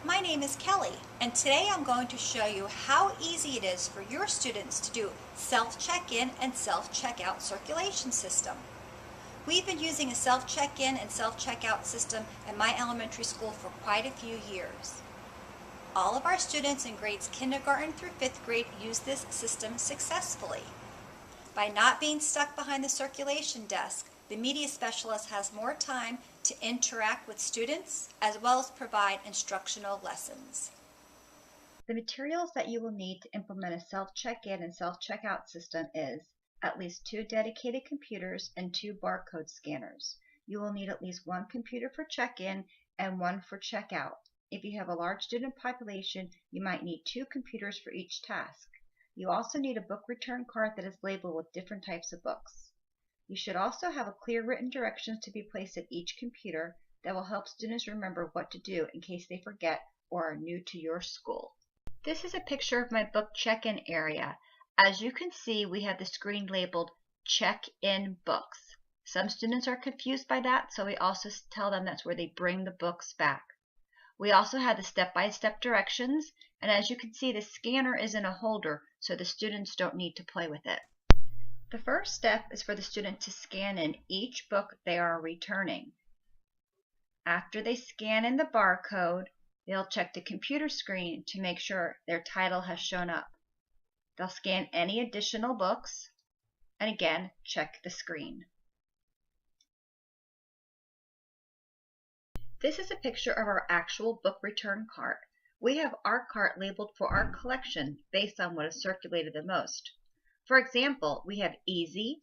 My name is Kelly, and today I'm going to show you how easy it is for your students to do self-check-in and self-checkout circulation system. We've been using a self-check-in and self-checkout system at my elementary school for quite a few years. All of our students in grades kindergarten through 5th grade use this system successfully. By not being stuck behind the circulation desk, the media specialist has more time to interact with students as well as provide instructional lessons. The materials that you will need to implement a self-check-in and self-checkout system is at least 2 dedicated computers and 2 barcode scanners. You will need at least 1 computer for check-in and 1 for checkout. If you have a large student population, you might need 2 computers for each task. You also need a book return card that is labeled with different types of books. You should also have a clear written directions to be placed at each computer that will help students remember what to do in case they forget or are new to your school. This is a picture of my book check-in area. As you can see, we have the screen labeled check-in books. Some students are confused by that, so we also tell them that's where they bring the books back. We also have the step-by-step directions, and as you can see, the scanner is in a holder, so the students don't need to play with it. The first step is for the student to scan in each book they are returning. After they scan in the barcode, they'll check the computer screen to make sure their title has shown up. They'll scan any additional books, and again, check the screen. This is a picture of our actual book return cart. We have our cart labeled for our collection based on what is circulated the most. For example, we have easy,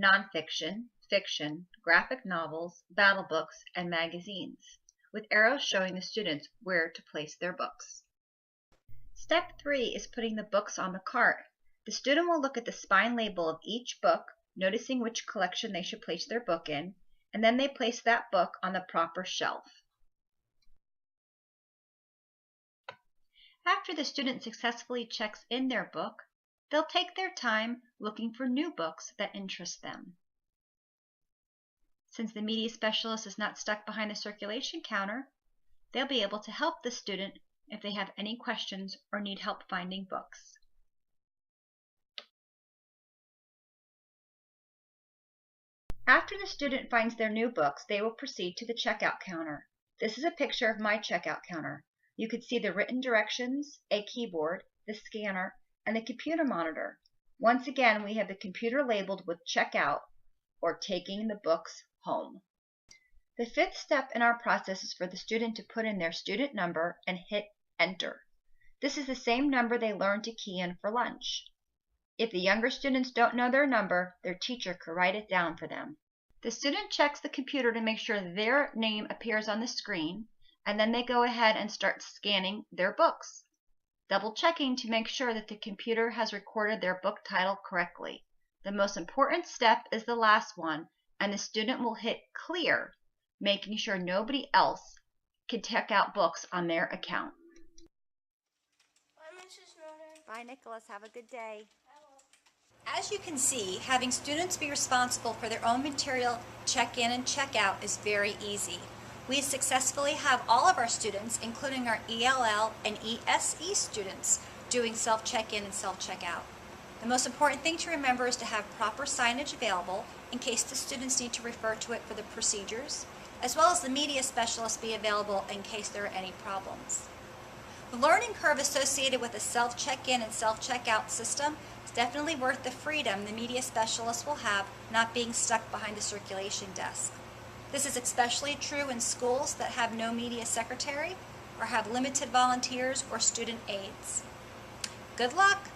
nonfiction, fiction, graphic novels, battle books, and magazines, with arrows showing the students where to place their books. Step 3 is putting the books on the cart. The student will look at the spine label of each book, noticing which collection they should place their book in, and then they place that book on the proper shelf. After the student successfully checks in their book, they'll take their time looking for new books that interest them. Since the media specialist is not stuck behind the circulation counter, they'll be able to help the student if they have any questions or need help finding books. After the student finds their new books, they will proceed to the checkout counter. This is a picture of my checkout counter. You can see the written directions, a keyboard, the scanner, and the computer monitor. Once again, we have the computer labeled with checkout or taking the books home. The 5th step in our process is for the student to put in their student number and hit enter. This is the same number they learned to key in for lunch. If the younger students don't know their number, their teacher could write it down for them. The student checks the computer to make sure their name appears on the screen, and then they go ahead and start scanning their books, double checking to make sure that the computer has recorded their book title correctly. The most important step is the last one, and the student will hit clear, making sure nobody else can check out books on their account. Bye, Mrs. Snowden. Bye, Nicholas. Have a good day. As you can see, having students be responsible for their own material check-in and check-out is very easy. We successfully have all of our students, including our ELL and ESE students, doing self-check-in and self-check-out. The most important thing to remember is to have proper signage available in case the students need to refer to it for the procedures, as well as the media specialist be available in case there are any problems. The learning curve associated with a self-check-in and self-checkout system is definitely worth the freedom the media specialist will have not being stuck behind the circulation desk. This is especially true in schools that have no media secretary or have limited volunteers or student aides. Good luck!